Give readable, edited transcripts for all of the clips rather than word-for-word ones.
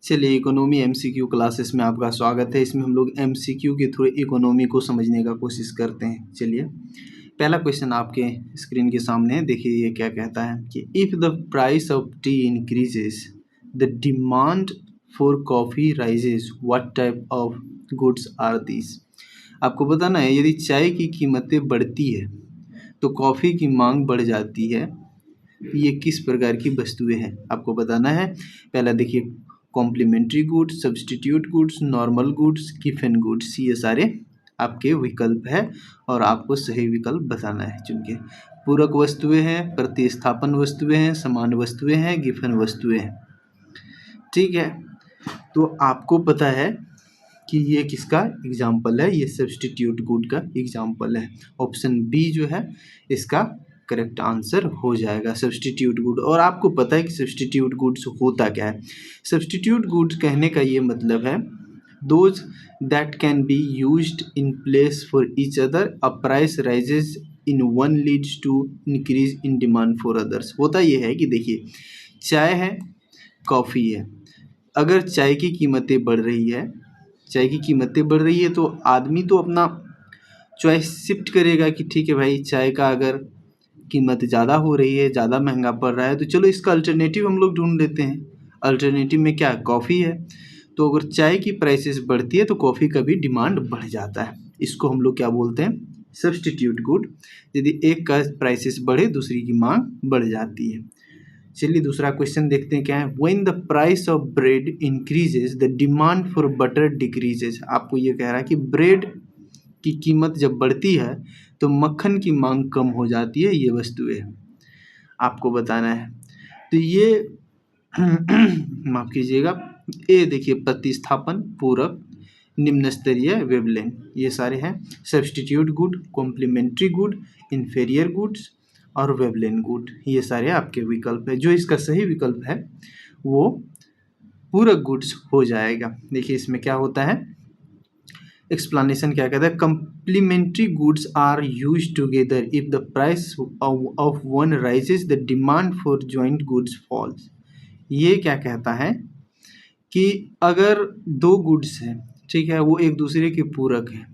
चलिए, economy MCQ classes में आपका स्वागत है। इसमें हम लोग एमसीक्यू के थ्रू इकोनॉमी को समझने का कोशिश करते हैं। चलिए, पहला क्वेश्चन आपके स्क्रीन के सामने है। देखिए ये क्या कहता है कि if the price of tea increases the demand for coffee rises, what type of goods are this. आपको बताना है यदि चाय की कीमतें बढ़ती है तो कॉफ़ी की मांग बढ़ जाती है। ये किस प्रकार की वस्तुएं हैं आपको बताना है। पहला देखिए, complementary goods, substitute goods, normal goods, गिवन गुड्स, ये सारे आपके विकल्प है और आपको सही विकल्प बताना है चुन के। पूरक वस्तुएं हैं, प्रतिस्थापन वस्तुएं हैं, समान वस्तुएं हैं, गिवन वस्तुएं हैं। ठीक है, तो आपको पता है कि ये किसका एग्जाम्पल है, ये सब्सटीट्यूट गुड का एग्जाम्पल है। ऑप्शन बी जो है इसका करेक्ट आंसर हो जाएगा, सब्सटीट्यूट गुड। और आपको पता है कि सब्सटीट्यूट गुड्स होता क्या है। सब्सटीट्यूट गुड्स कहने का ये मतलब है those that can be used in place for each other, a price rises in one leads to increase in demand for others. होता ये है कि देखिए, चाय है, कॉफ़ी है। अगर चाय की कीमतें बढ़ रही है, चाय की कीमतें बढ़ रही है तो आदमी तो अपना चॉइस शिफ्ट करेगा कि ठीक है भाई, चाय का अगर कीमत ज़्यादा हो रही है, ज़्यादा महंगा पड़ रहा है, तो चलो इसका अल्टरनेटिव हम लोग ढूंढ लेते हैं। अल्टरनेटिव में क्या, कॉफ़ी है। तो अगर चाय की प्राइसेस बढ़ती है तो कॉफ़ी का भी डिमांड बढ़ जाता है। इसको हम लोग क्या बोलते हैं, सब्सटीट्यूट गुड। यदि एक का प्राइसेस बढ़े दूसरी की मांग बढ़ जाती है। चलिए दूसरा क्वेश्चन देखते हैं क्या है। When the price of bread increases the demand for butter decreases. आपको ये कह रहा है कि ब्रेड की कीमत जब बढ़ती है तो मक्खन की मांग कम हो जाती है। ये वस्तुएं आपको बताना है। तो ये माफ कीजिएगा, ए देखिए, प्रतिस्थापन, पूरक, निम्न स्तरीय, वेवलेन, ये सारे हैं। Substitute good, complementary good, inferior goods और वेवलेन गुड, ये सारे आपके विकल्प है। जो इसका सही विकल्प है वो पूरक गुड्स हो जाएगा। देखिए इसमें क्या होता है, एक्सप्लेनेशन क्या कहता है। Complementary goods are use together if the price of one rises the demand for joint goods falls. ये क्या कहता है कि अगर दो गुड्स हैं, ठीक है, वो एक दूसरे के पूरक हैं।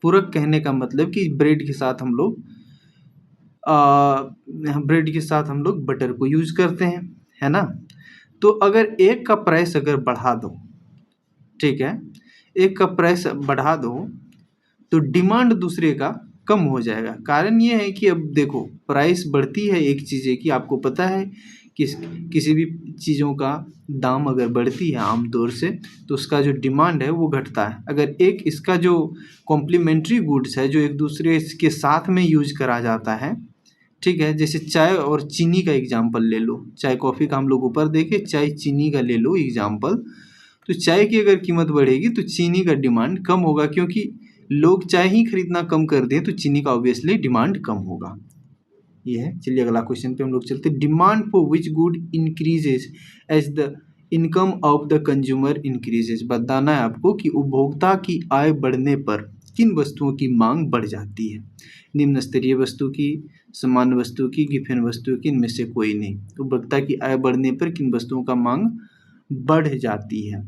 पूरक कहने का मतलब कि ब्रेड के साथ हम लोग बटर को यूज करते हैं, है ना। तो अगर एक का प्राइस अगर बढ़ा दो, ठीक है, एक का प्राइस बढ़ा दो तो डिमांड दूसरे का कम हो जाएगा। कारण ये है कि अब देखो, प्राइस बढ़ती है एक चीज़ की, आपको पता है किसी भी चीज़ों का दाम अगर बढ़ती है आमतौर से तो उसका जो डिमांड है वो घटता है। अगर एक इसका जो कॉम्प्लीमेंट्री गुड्स है जो एक दूसरे के साथ में यूज करा जाता है, ठीक है, जैसे चाय और चीनी का एग्जाम्पल ले लो। चाय कॉफ़ी का हम लोग ऊपर देखे, चाय चीनी का ले लो एग्जाम्पल। तो चाय की अगर कीमत बढ़ेगी तो चीनी का डिमांड कम होगा, क्योंकि लोग चाय ही खरीदना कम कर दें तो चीनी का ऑब्वियसली डिमांड कम होगा। ये है। चलिए अगला क्वेश्चन पे हम लोग चलते हैं। Demand for which good increases as the income of the consumer increases. बताना है आपको कि उपभोक्ता की आय बढ़ने पर किन वस्तुओं की मांग बढ़ जाती है। निम्न स्तरीय वस्तु की, समान वस्तु की, गिवन वस्तु की, इनमें से कोई नहीं। उपभोक्ता की आय बढ़ने पर किन वस्तुओं का मांग बढ़ जाती है।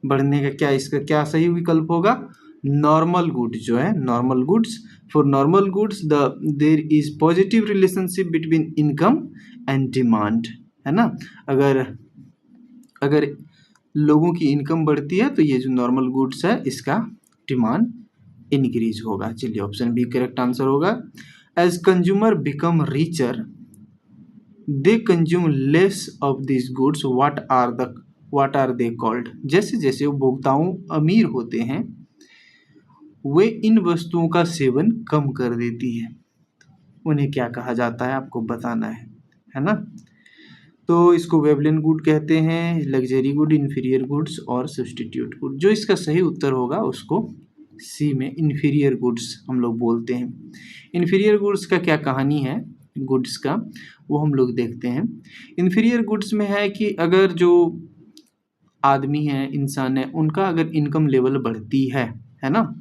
बढ़ने का क्या, इसका क्या सही विकल्प होगा, नॉर्मल गुड्स जो है, normal goods. For normal goods there is positive relationship between income and demand, है ना। अगर लोगों की इनकम बढ़ती है तो ये जो नॉर्मल गुड्स है इसका डिमांड इंक्रीज होगा। चलिए ऑप्शन बी करेक्ट आंसर होगा। As consumer become richer they consume less of this goods, what are they called. जैसे जैसे उपभोक्ताओं अमीर होते हैं वे इन वस्तुओं का सेवन कम कर देती है। उन्हें क्या कहा जाता है आपको बताना है ना। तो इसको वेवलेन गुड कहते हैं, लग्जरी गुड, इन्फीरियर गुड्स और सब्सटीट्यूट गुड। जो इसका सही उत्तर होगा उसको सी में इन्फीरियर गुड्स हम लोग बोलते हैं। इन्फीरियर गुड्स का क्या कहानी है गुड्स का, वो हम लोग देखते हैं। इन्फीरियर गुड्स में है कि अगर जो आदमी है, इंसान है, उनका अगर इनकम लेवल बढ़ती है ना,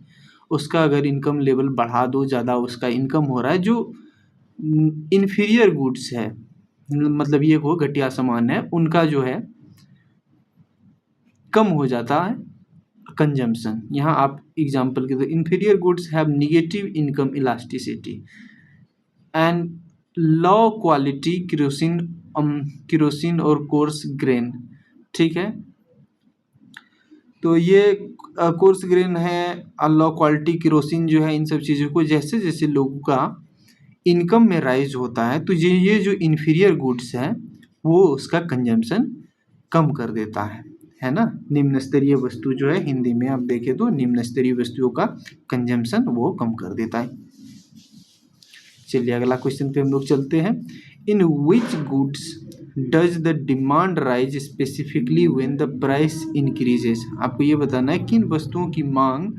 उसका अगर इनकम लेवल बढ़ा दो, ज़्यादा उसका इनकम हो रहा है, जो इन्फीरियर गुड्स है, मतलब ये को घटिया सामान है, उनका जो है कम हो जाता है कंजम्पशन। यहाँ आप एग्जांपल के तो inferior goods have negative income elasticity and low quality kerosene और कोर्स ग्रेन। ठीक है, तो ये कोर्स ग्रेन है और लो क्वालिटी केरोसिन जो है, इन सब चीज़ों को जैसे जैसे लोगों का इनकम में राइज होता है तो ये जो इन्फीरियर गुड्स है वो उसका कंजम्पशन कम कर देता है ना। निम्न स्तरीय वस्तु जो है, हिंदी में आप देखें तो निम्न स्तरीय वस्तुओं का कंजम्पशन वो कम कर देता है। चलिए अगला क्वेश्चन पे हम लोग चलते हैं। In which goods does the demand rise specifically when the price increases. आपको ये बताना है किन वस्तुओं की मांग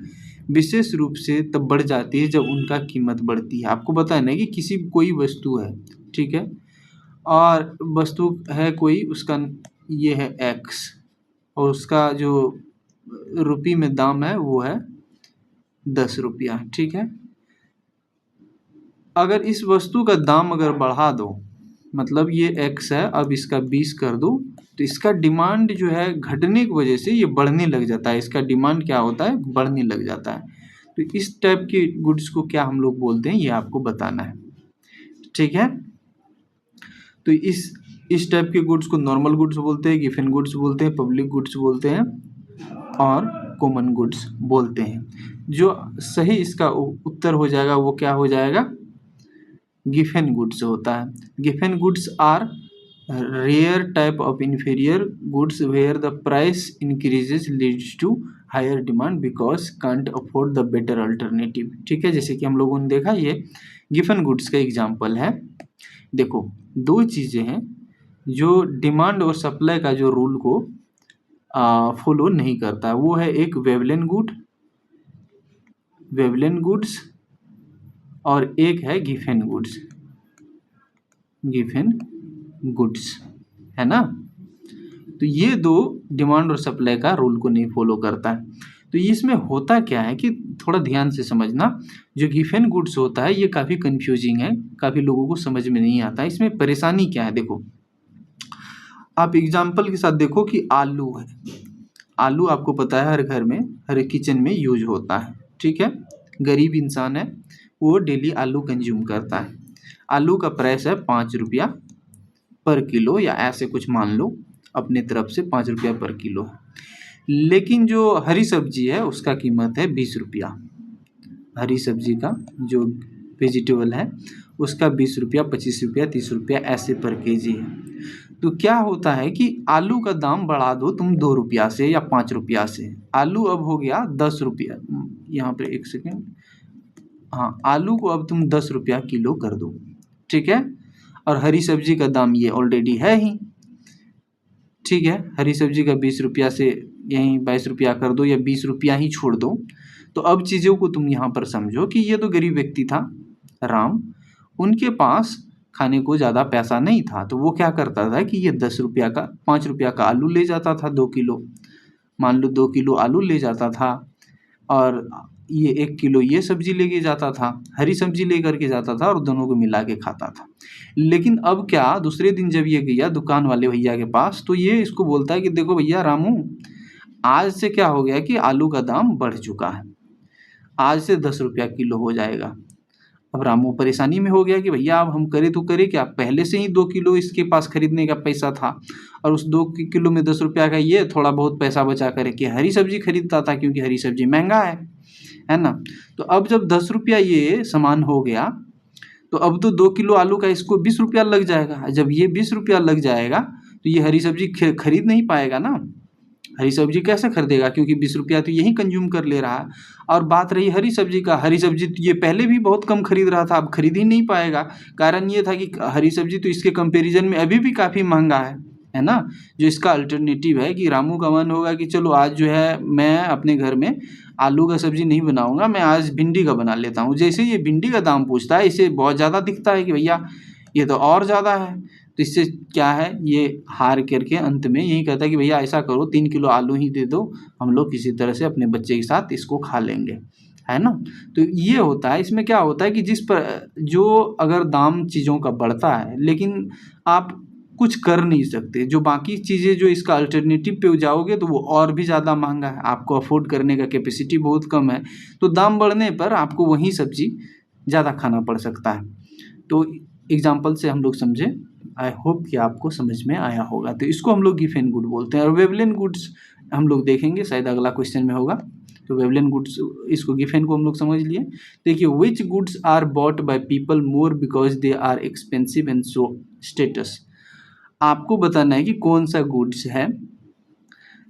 विशेष रूप से तब बढ़ जाती है जब उनका कीमत बढ़ती है। आपको बताना है कि कोई वस्तु है, ठीक है, और वस्तु है कोई, उसका ये है एक्स और उसका जो रुपये में दाम है वो है 10 रुपया। ठीक है, अगर इस वस्तु का दाम अगर बढ़ा दो, मतलब ये x है, अब इसका 20 कर दो, तो इसका डिमांड जो है घटने की वजह से ये बढ़ने लग जाता है। इसका डिमांड क्या होता है, बढ़ने लग जाता है। तो इस टाइप के गुड्स को क्या हम लोग बोलते हैं, ये आपको बताना है। ठीक है, तो इस टाइप के गुड्स को नॉर्मल गुड्स बोलते हैं, गिवन गुड्स बोलते हैं, पब्लिक गुड्स बोलते हैं और कॉमन गुड्स बोलते हैं। जो सही इसका उत्तर हो जाएगा वो क्या हो जाएगा, गिवन गुड्स होता है। गिवन goods are rare type of inferior goods where the price increases leads to higher demand because can't afford the better alternative. ठीक है, जैसे कि हम लोगों ने देखा ये गिवन गुड्स का एग्जाम्पल है। देखो दो चीज़ें हैं जो डिमांड और सप्लाई का जो रूल को फॉलो नहीं करता है, वो है एक वेवलेन गुड्स और एक है गिवन गुड्स, है ना। तो ये दो डिमांड और सप्लाई का रूल को नहीं फॉलो करता है। तो इसमें होता क्या है कि थोड़ा ध्यान से समझना, जो गिवन गुड्स होता है ये काफ़ी कंफ्यूजिंग है, काफ़ी लोगों को समझ में नहीं आता है। इसमें परेशानी क्या है, देखो आप एग्जाम्पल के साथ देखो कि आलू है। आलू आपको पता है हर घर में, हर किचन में यूज होता है। ठीक है, गरीब इंसान है वो डेली आलू कंज्यूम करता है। आलू का प्राइस है 5 रुपया पर किलो, या ऐसे कुछ मान लो अपने तरफ से 5 रुपया पर किलो है। लेकिन जो हरी सब्जी है उसका कीमत है 20 रुपया। हरी सब्जी का जो वेजिटेबल है उसका 20 रुपया, 25 रुपया, 30 रुपया ऐसे पर केजी है। तो क्या होता है कि आलू का दाम बढ़ा दो तुम 2 रुपया से या 5 रुपया से, आलू अब हो गया 10 रुपया। यहाँ पे एक सेकेंड, हाँ, आलू को अब तुम 10 रुपया किलो कर दो। ठीक है, और हरी सब्जी का दाम ये ऑलरेडी है ही। ठीक है, हरी सब्जी का 20 रुपया से यहीं 22 रुपया कर दो या 20 रुपया ही छोड़ दो। तो अब चीज़ों को तुम यहाँ पर समझो कि ये तो गरीब व्यक्ति था राम, उनके पास खाने को ज़्यादा पैसा नहीं था, तो वो क्या करता था कि ये 10 रुपया का 5 रुपया का आलू ले जाता था 2 किलो, मान लो 2 किलो आलू ले जाता था और ये 1 किलो ये सब्जी लेके जाता था, हरी सब्जी लेकर के जाता था और दोनों को मिला के खाता था। लेकिन अब क्या, दूसरे दिन जब ये गया दुकान वाले भैया के पास, तो ये इसको बोलता है कि देखो भैया रामू, आज से क्या हो गया कि आलू का दाम बढ़ चुका है, आज से 10 रुपया किलो हो जाएगा। अब रामू परेशानी में हो गया कि भैया अब हम करें तो करें क्या, पहले से ही 2 किलो इसके पास खरीदने का पैसा था और उस 2 किलो में 10 रुपया का ये थोड़ा बहुत पैसा बचा करके हरी सब्जी खरीदता था, क्योंकि हरी सब्जी महंगा है ना। तो अब जब 10 रुपया ये सामान हो गया तो अब तो 2 किलो आलू का इसको 20 रुपया लग जाएगा। जब ये 20 रुपया लग जाएगा तो ये हरी सब्जी खरीद नहीं पाएगा ना, हरी सब्जी कैसे खरीदेगा, क्योंकि 20 रुपया तो यही कंज्यूम कर ले रहा है। और बात रही हरी सब्जी का, हरी सब्जी तो ये पहले भी बहुत कम खरीद रहा था, अब खरीद ही नहीं पाएगा। कारण ये था कि हरी सब्जी तो इसके कंपैरिजन में अभी भी काफ़ी महंगा है ना। जो इसका अल्टरनेटिव है कि रामू का मन होगा कि चलो आज जो है मैं अपने घर में आलू का सब्जी नहीं बनाऊंगा, मैं आज भिंडी का बना लेता हूँ। जैसे ये भिंडी का दाम पूछता है, इसे बहुत ज़्यादा दिखता है कि भैया ये तो और ज़्यादा है, तो इससे क्या है, ये हार करके अंत में यही कहता है कि भैया ऐसा करो 3 किलो आलू ही दे दो, हम लोग किसी तरह से अपने बच्चे के साथ इसको खा लेंगे, है ना। तो ये होता है, इसमें क्या होता है कि जिस पर जो अगर दाम चीज़ों का बढ़ता है, लेकिन आप कुछ कर नहीं सकते। जो बाकी चीज़ें जो इसका अल्टरनेटिव पे जाओगे तो वो और भी ज़्यादा महंगा है, आपको अफोर्ड करने का कैपेसिटी बहुत कम है, तो दाम बढ़ने पर आपको वही सब्जी ज़्यादा खाना पड़ सकता है। तो एग्जाम्पल से हम लोग समझे, आई होप कि आपको समझ में आया होगा। तो इसको हम लोग गिव एंड गुड बोलते हैं। और वेवलेन गुड्स हम लोग देखेंगे, शायद अगला क्वेश्चन में होगा। तो वेवलेन गुड्स, इसको गिव एंड को हम लोग समझ लिए। देखिए, which goods are bought by people more because they are expensive and show status. आपको बताना है कि कौन सा गुड्स है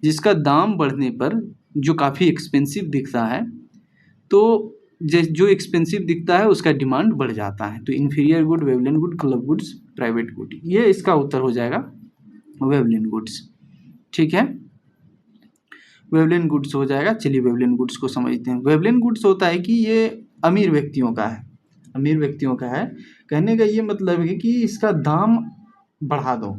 जिसका दाम बढ़ने पर जो काफ़ी एक्सपेंसिव दिखता है, तो जो एक्सपेंसिव दिखता है उसका डिमांड बढ़ जाता है। तो inferior good, Veblen good, club goods, private good, ये इसका उत्तर हो जाएगा वेवलेन गुड्स। ठीक है, वेवलेन गुड्स हो जाएगा। चलिए वेवलेन गुड्स को समझते हैं। वेवलेन गुड्स होता है कि ये अमीर व्यक्तियों का है, अमीर व्यक्तियों का है। कहने का ये मतलब है कि इसका दाम बढ़ा दो,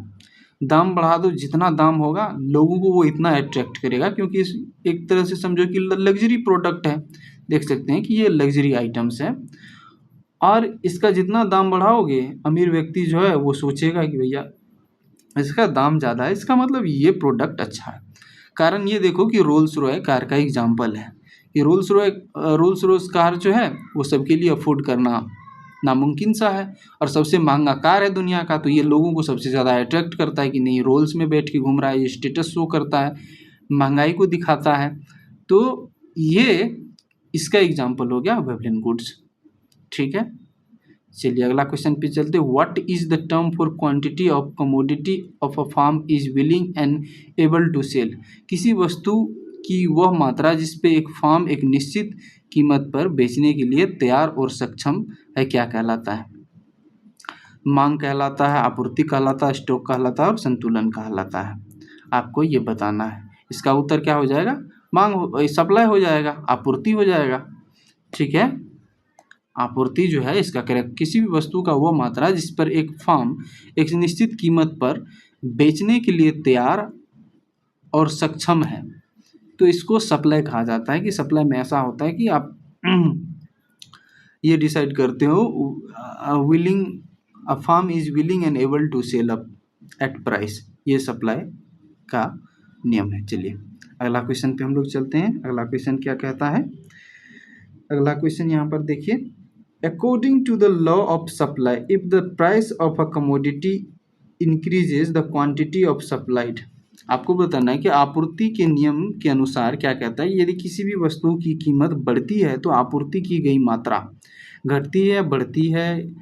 दाम बढ़ा दो, जितना दाम होगा लोगों को वो इतना अट्रैक्ट करेगा, क्योंकि इस एक तरह से समझो कि लग्जरी प्रोडक्ट है। देख सकते हैं कि ये लग्जरी आइटम्स है, और इसका जितना दाम बढ़ाओगे अमीर व्यक्ति जो है वो सोचेगा कि भैया इसका दाम ज़्यादा है, इसका मतलब ये प्रोडक्ट अच्छा है। कारण ये देखो कि रोल्स रॉय कार का एग्जाम्पल है। ये रोल्स रॉयस कार जो है वो सबके लिए अफोर्ड करना नामुमकिन सा है, और सबसे महंगा कार है दुनिया का। तो ये लोगों को सबसे ज़्यादा अट्रैक्ट करता है कि नहीं, रोल्स में बैठ के घूम रहा है, ये स्टेटस शो करता है, महंगाई को दिखाता है। तो ये इसका एग्जाम्पल हो गया वेवलेन गुड्स। ठीक है, चलिए अगला क्वेश्चन पे चलते। What is the term for quantity of commodity of a firm is willing and able to sell. किसी वस्तु की वह मात्रा जिस पे एक फार्म एक निश्चित कीमत पर बेचने के लिए तैयार और सक्षम है, क्या कहलाता है? मांग कहलाता है, आपूर्ति कहलाता है, स्टॉक कहलाता है, और संतुलन कहलाता है। आपको ये बताना है। इसका उत्तर क्या हो जाएगा? मांग, सप्लाई हो जाएगा, आपूर्ति हो जाएगा। ठीक है, आपूर्ति जो है इसका करेक्ट, किसी भी वस्तु का वो मात्रा जिस पर एक फर्म एक निश्चित कीमत पर बेचने के लिए तैयार और सक्षम है, तो इसको सप्लाई कहा जाता है। कि सप्लाई में ऐसा होता है कि आप ये डिसाइड करते हो, willing, a firm is willing and able to sell up at price, ये सप्लाई का नियम है। चलिए अगला क्वेश्चन पे हम लोग चलते हैं। अगला क्वेश्चन क्या कहता है? अगला क्वेश्चन यहाँ पर देखिए, according to the law of supply, if the price of a commodity increases the quantity of supplied. आपको बताना है कि आपूर्ति के नियम के अनुसार क्या कहता है, यदि किसी भी वस्तु की कीमत बढ़ती है तो आपूर्ति की गई मात्रा घटती है, बढ़ती है,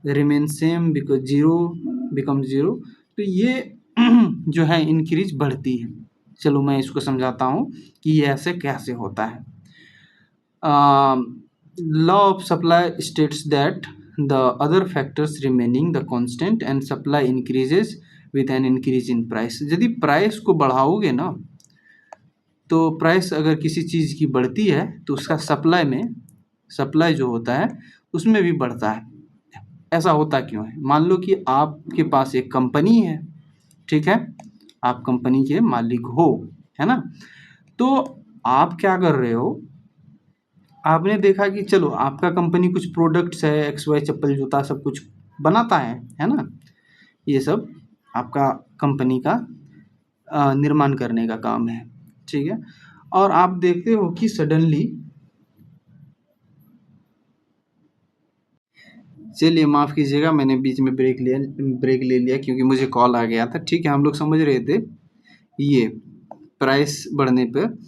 remain same because zero become zero. तो ये जो है इंक्रीज बढ़ती है। चलो मैं इसको समझाता हूँ कि ये ऐसे कैसे होता है। Law of supply states that the other factors remaining the constant and supply increases with an increase in price। यदि प्राइस को बढ़ाओगे ना, तो प्राइस अगर किसी चीज़ की बढ़ती है तो उसका सप्लाई जो होता है उसमें भी बढ़ता है। ऐसा होता क्यों है? मान लो कि आपके पास एक कंपनी है, ठीक है, आप कंपनी के मालिक हो, है ना। तो आप क्या कर रहे हो, आपने देखा कि चलो आपका कंपनी कुछ प्रोडक्ट्स है, एक्स वाई, चप्पल जूता सब कुछ बनाता है ना। ये सब आपका कंपनी का निर्माण करने का काम है, ठीक है। और आप देखते हो कि सडनली, चलिए माफ़ कीजिएगा, मैंने बीच में ब्रेक ले लिया क्योंकि मुझे कॉल आ गया था। ठीक है, हम लोग समझ रहे थे ये प्राइस बढ़ने पर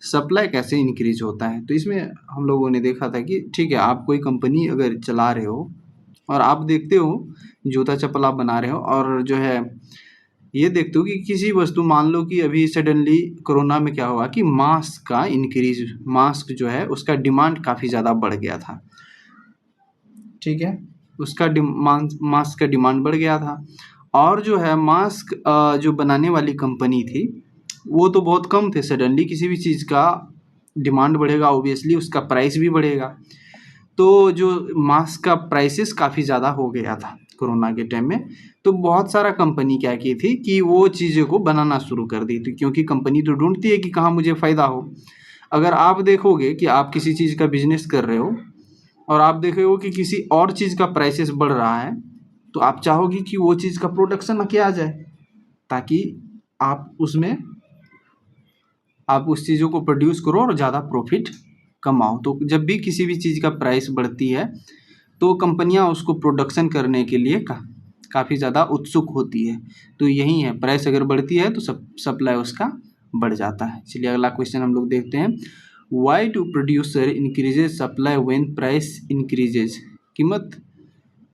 सप्लाई कैसे इंक्रीज होता है। तो इसमें हम लोगों ने देखा था कि ठीक है, आप कोई कंपनी अगर चला रहे हो और आप देखते हो जूता चप्पल आप बना रहे हो, और जो है ये देखते हो कि किसी वस्तु, मान लो कि अभी सडनली कोरोना में क्या हुआ कि मास्क जो है उसका डिमांड काफ़ी ज़्यादा बढ़ गया था। ठीक है, उसका मास्क का डिमांड बढ़ गया था, और जो है मास्क जो बनाने वाली कंपनी थी वो तो बहुत कम थे। सडनली किसी भी चीज़ का डिमांड बढ़ेगा, ऑब्वियसली उसका प्राइस भी बढ़ेगा। तो जो मास्क का प्राइसेस काफ़ी ज़्यादा हो गया था कोरोना के टाइम में। तो बहुत सारा कंपनी क्या की थी कि वो चीज़ों को बनाना शुरू कर दी थी, क्योंकि कंपनी तो ढूंढती है कि कहाँ मुझे फ़ायदा हो। अगर आप देखोगे कि आप किसी चीज़ का बिजनेस कर रहे हो और आप देखे हो कि किसी और चीज़ का प्राइसेस बढ़ रहा है, तो आप चाहोगे कि वो चीज़ का प्रोडक्शन क्या आ जाए, ताकि आप उस चीज़ों को प्रोड्यूस करो और ज़्यादा प्रॉफिट कमाओ। तो जब भी किसी भी चीज़ का प्राइस बढ़ती है तो कंपनियां उसको प्रोडक्शन करने के लिए काफ़ी ज़्यादा उत्सुक होती है। तो यही है, प्राइस अगर बढ़ती है तो सप्लाई उसका बढ़ जाता है। चलिए अगला क्वेश्चन हम लोग देखते हैं। Why do producer increases supply when price increases?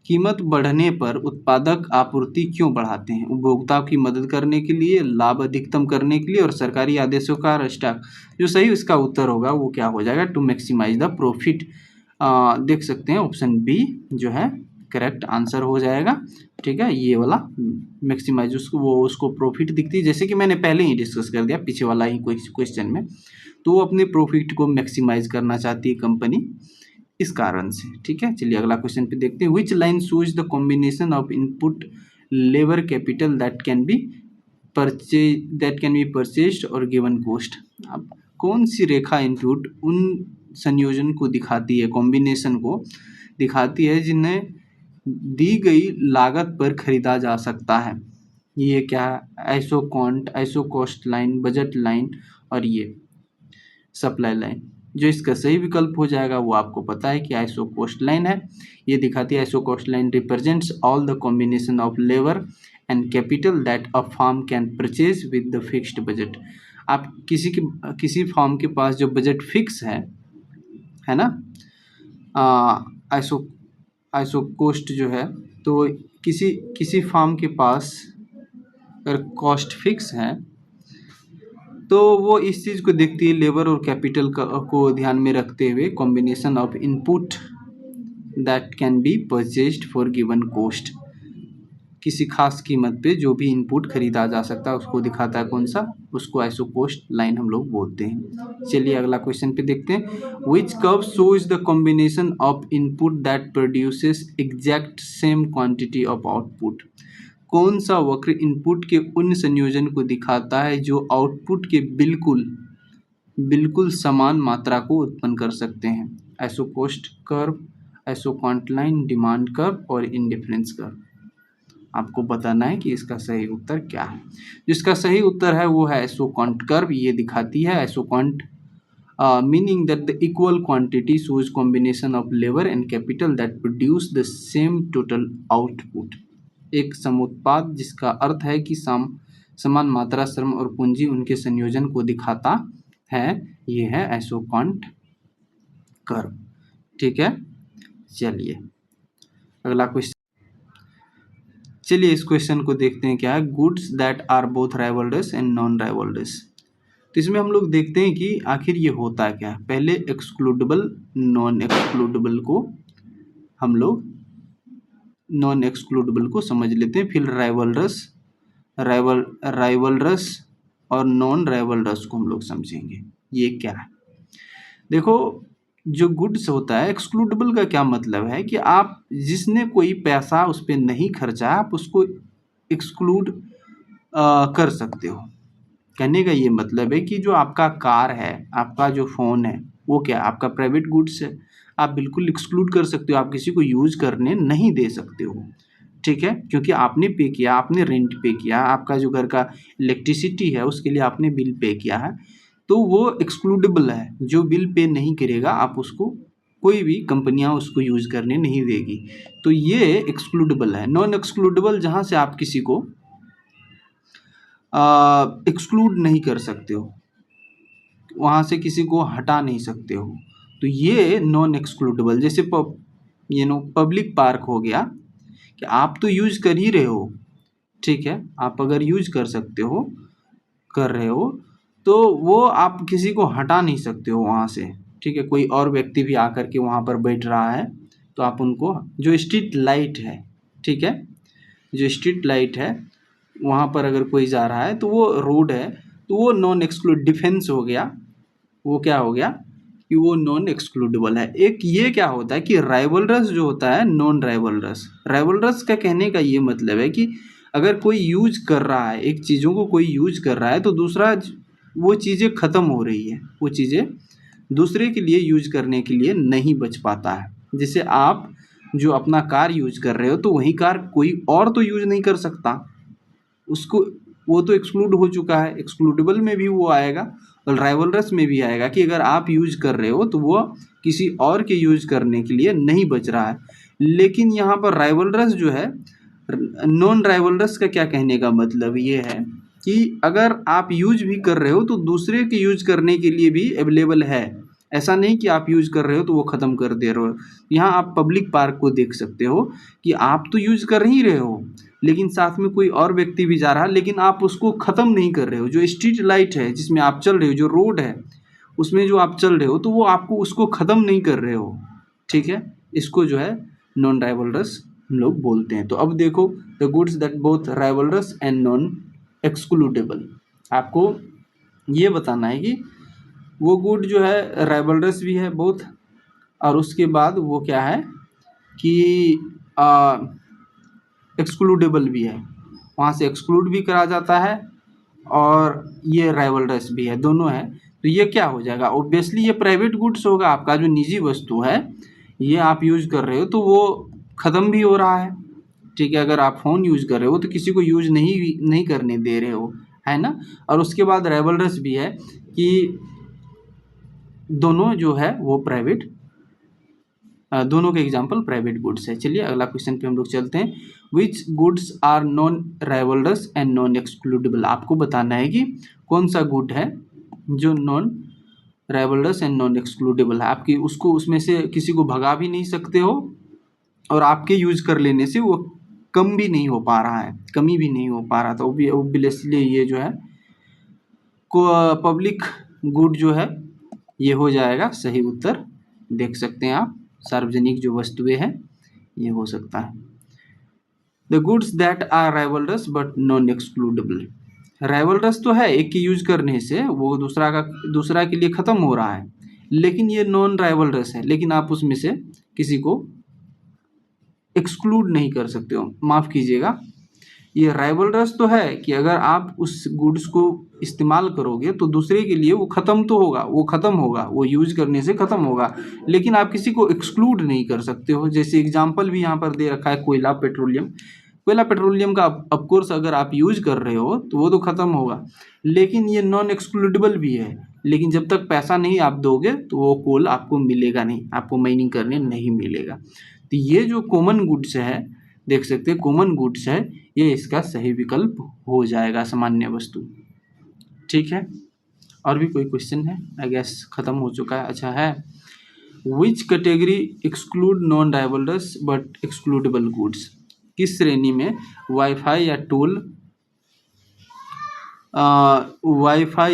कीमत बढ़ने पर उत्पादक आपूर्ति क्यों बढ़ाते हैं? उपभोक्ताओं की मदद करने के लिए, लाभ अधिकतम करने के लिए, और सरकारी आदेशों का स्टॉक। जो सही इसका उत्तर होगा वो क्या हो जाएगा? To maximize the profit. देख सकते हैं ऑप्शन बी जो है करेक्ट आंसर हो जाएगा। ठीक है, ये वाला मैक्सिमाइज उसको प्रॉफिट दिखती है, जैसे कि मैंने पहले ही डिस्कस कर दिया पीछे वाला ही क्वेश्चन में। तो वो अपने प्रॉफिट को मैक्सिमाइज करना चाहती है कंपनी, इस कारण से। ठीक है, चलिए अगला क्वेश्चन पे देखते हैं। Which line shows the combination of input labour capital that can B purchased और गिवन कॉस्ट? अब कौन सी रेखा इनपुट उन संयोजन को दिखाती है, कॉम्बिनेशन को दिखाती है जिन्हें दी गई लागत पर खरीदा जा सकता है? ये क्या है? Isoquant, isocost line, budget line और ये सप्लाई लाइन। जो इसका सही विकल्प हो जाएगा वो आपको पता है कि आइसोकॉस्ट लाइन है। ये दिखाती है isocost line represents all the combination of labour and capital that a firm can purchase with the fixed budget. आप किसी फर्म के पास जो बजट फिक्स है ना, आइसोकॉस्ट जो है, तो किसी फर्म के पास अगर कॉस्ट फिक्स है तो वो इस चीज़ को देखती है, लेबर और कैपिटल को ध्यान में रखते हुए, combination of input that can B purchased for given cost. किसी खास कीमत पे जो भी इनपुट खरीदा जा सकता है उसको दिखाता है, कौन सा? उसको आइसोकॉस्ट लाइन हम लोग बोलते हैं। चलिए अगला क्वेश्चन पे देखते हैं। Which curve shows the combination of input that produces exact same quantity of output? कौन सा वक्र इनपुट के उन संयोजन को दिखाता है जो आउटपुट के बिल्कुल समान मात्रा को उत्पन्न कर सकते हैं? Isocost curve, isoquant line, demand curve और इंडिफरेंस कर्व। आपको बताना है कि इसका सही उत्तर क्या है। जिसका सही उत्तर है वो है आइसोकॉन्ट कर्व। ये दिखाती है isoquant meaning that the equal quantity shows combination of labour and capital that produce the same total output. एक समुत्पाद जिसका अर्थ है कि समान मात्रा श्रम और पूंजी उनके संयोजन को दिखाता है, ये है आइसोकॉन्ट कर्व। ठीक है, चलिए अगला क्वेश्चन। चलिए इस क्वेश्चन को देखते हैं क्या है। Goods that are both rivalled and non rivalled. तो इसमें हम लोग देखते हैं कि आखिर ये होता क्या है। पहले एक्सक्लूडेबल नॉन एक्सक्लूडेबल को हम लोग नॉन एक्सक्लूडेबल को समझ लेते हैं, फिर राइवलरस और नॉन राइवलरस को हम लोग समझेंगे ये क्या है। देखो, जो गुड्स होता है, एक्सक्लूडेबल का क्या मतलब है कि आप जिसने कोई पैसा उस पर नहीं खर्चा आप उसको एक्सक्लूड कर सकते हो। कहने का ये मतलब है कि जो आपका कार है, आपका जो फ़ोन है, वो क्या आपका प्राइवेट गुड्स है, आप बिल्कुल एक्सक्लूड कर सकते हो, आप किसी को यूज़ करने नहीं दे सकते हो। ठीक है, क्योंकि आपने पे किया, आपने रेंट पे किया, आपका जो घर का इलेक्ट्रिसिटी है उसके लिए आपने बिल पे किया है, तो वो एक्सक्लूडेबल है। जो बिल पे नहीं करेगा आप उसको, कोई भी कंपनियां उसको यूज़ करने नहीं देगी, तो ये एक्सक्लूडेबल है। नॉन एक्सक्लूडेबल जहाँ से आप किसी को एक्सक्लूड नहीं कर सकते हो, वहाँ से किसी को हटा नहीं सकते हो, तो ये नॉन एक्सक्लूडेबल। जैसे पब्लिक पार्क हो गया कि आप तो यूज कर ही रहे हो, ठीक है, आप अगर यूज कर रहे हो तो वो आप किसी को हटा नहीं सकते हो वहाँ से। ठीक है, कोई और व्यक्ति भी आकर के वहाँ पर बैठ रहा है तो आप उनको, जो स्ट्रीट लाइट है, ठीक है, जो स्ट्रीट लाइट है वहाँ पर अगर कोई जा रहा है तो वो रोड है, तो वो नॉन एक्सक्लूड, डिफेंस हो गया, वो क्या हो गया कि वो नॉन एक्सक्लूडेबल है। एक ये क्या होता है कि राइवलरस जो होता है, नॉन राइवलरस का कहने का ये मतलब है कि अगर कोई यूज कर रहा है, एक चीज़ों को कोई यूज कर रहा है तो दूसरा वो चीज़ें ख़त्म हो रही है, वो चीज़ें दूसरे के लिए यूज करने के लिए नहीं बच पाता है। जैसे आप जो अपना कार यूज कर रहे हो, तो वही कार कोई और तो यूज नहीं कर सकता, उसको वो तो एक्सक्लूड हो चुका है। एक्सक्लूडेबल में भी वो आएगा और राइवलरस में भी आएगा कि अगर आप यूज कर रहे हो तो वो किसी और के यूज करने के लिए नहीं बच रहा है। लेकिन यहाँ पर राइवलरस जो है, नॉन राइवलरस का क्या कहने का मतलब ये है कि अगर आप यूज भी कर रहे हो तो दूसरे के यूज करने के लिए भी अवेलेबल है। ऐसा नहीं कि आप यूज कर रहे हो तो वो ख़त्म कर दे रहे हो। यहाँ आप पब्लिक पार्क को देख सकते हो कि आप तो यूज कर ही रहे हो, लेकिन साथ में कोई और व्यक्ति भी जा रहा है, लेकिन आप उसको ख़त्म नहीं कर रहे हो। जो स्ट्रीट लाइट है जिसमें आप चल रहे हो, जो रोड है उसमें जो आप चल रहे हो, तो वो आपको उसको ख़त्म नहीं कर रहे हो। ठीक है, इसको जो है नॉन राइवलरस हम लोग बोलते हैं। तो अब देखो, the goods that both rivalries and non excludable, आपको ये बताना है कि वो गुड जो है राइवलरस भी है बोथ, और उसके बाद वो क्या है कि एक्सक्लूडेबल भी है, वहाँ से एक्सक्लूड भी करा जाता है, और ये राइवलरस भी है, दोनों है। तो ये क्या हो जाएगा, ऑब्वियसली ये प्राइवेट गुड्स होगा, आपका जो निजी वस्तु है ये आप यूज कर रहे हो तो वो ख़त्म भी हो रहा है। ठीक है, अगर आप फ़ोन यूज कर रहे हो तो किसी को यूज नहीं करने दे रहे हो, है ना। और उसके बाद राइवलरस भी है कि दोनों जो है वो प्राइवेट, दोनों के एग्जाम्पल प्राइवेट गुड्स है। चलिए अगला क्वेश्चन पे हम लोग चलते हैं। Which goods are non rivalrous and non excludable, आपको बताना है कि कौन सा गुड है जो non rivalrous and non excludable है। आपकी उसको उसमें से किसी को भगा भी नहीं सकते हो, और आपके यूज कर लेने से वो कम भी नहीं हो पा रहा है, कमी भी नहीं हो पा रहा। तो ऑब्वियसली ये जो है पब्लिक गुड जो है ये हो जाएगा सही उत्तर। देख सकते हैं आप, सार्वजनिक जो वस्तुएं हैं ये हो सकता है। The goods that are rivalrous but non excludable, rivalrous तो है, एक की यूज करने से वो दूसरा के लिए ख़त्म हो रहा है, लेकिन ये नॉन राइवलरस है, लेकिन आप उसमें से किसी को एक्सक्लूड नहीं कर सकते हो। माफ़ कीजिएगा, ये राइवलरस तो है कि अगर आप उस गुड्स को इस्तेमाल करोगे तो दूसरे के लिए वो ख़त्म तो होगा, वो ख़त्म होगा, वो यूज करने से ख़त्म होगा, लेकिन आप किसी को एक्सक्लूड नहीं कर सकते हो। जैसे एग्जांपल भी यहाँ पर दे रखा है, कोयला पेट्रोलियम का ऑफकोर्स अगर आप यूज कर रहे हो तो वो तो ख़त्म होगा, लेकिन ये नॉन एक्सक्लूडेबल भी है। लेकिन जब तक पैसा नहीं आप दोगे तो वो कोल आपको मिलेगा नहीं, आपको माइनिंग करने नहीं मिलेगा। तो ये जो कॉमन गुड्स है, देख सकते हैं कॉमन गुड्स है, ये इसका सही विकल्प हो जाएगा, सामान्य वस्तु। ठीक है, और भी कोई क्वेश्चन है? आई गेस खत्म हो चुका है। अच्छा है, which category exclude non rivalries but excludable goods, किस श्रेणी में वाईफाई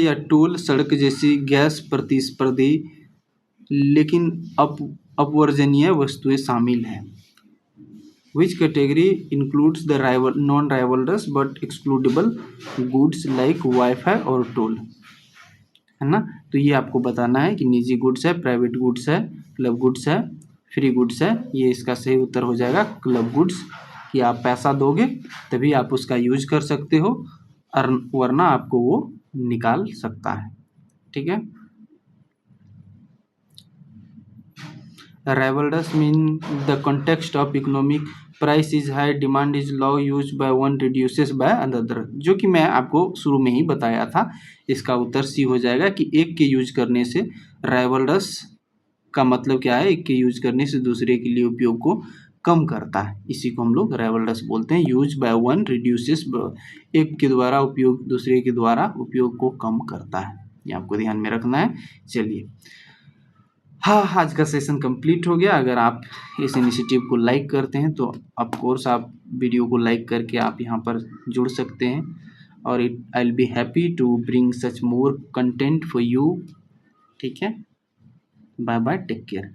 या टोल सड़क जैसी गैस प्रतिस्पर्धी लेकिन अपवर्जनीय वस्तुएं शामिल हैं। Which category includes the non-rivalrous but excludable goods like Wi-Fi और टोल, है ना। तो ये आपको बताना है कि निजी गुड्स है, प्राइवेट गुड्स है, क्लब गुड्स है, फ्री गुड्स है। ये इसका सही उत्तर हो जाएगा क्लब गुड्स, कि आप पैसा दोगे तभी आप उसका यूज कर सकते हो, और वरना आपको वो निकाल सकता है। ठीक है, rivalries mean the context of economic, price is high, demand is low, use by one reduces by another, जो कि मैं आपको शुरू में ही बताया था। इसका उत्तर सी हो जाएगा कि एक के यूज करने से, राइवलरस का मतलब क्या है, एक के यूज करने से दूसरे के लिए उपयोग को कम करता है, इसी को हम लोग राइवलरस बोलते हैं। यूज बाय वन रिड्यूसेस, एक के द्वारा उपयोग दूसरे के द्वारा उपयोग को कम करता है, ये आपको ध्यान में रखना है। चलिए, हाँ, आज का सेशन कंप्लीट हो गया। अगर आप इस इनिशिएटिव को लाइक करते हैं तो ऑफ कोर्स आप वीडियो को लाइक करके आप यहाँ पर जुड़ सकते हैं, और I will be happy to bring such more content for you. ठीक है, बाय बाय, टेक केयर।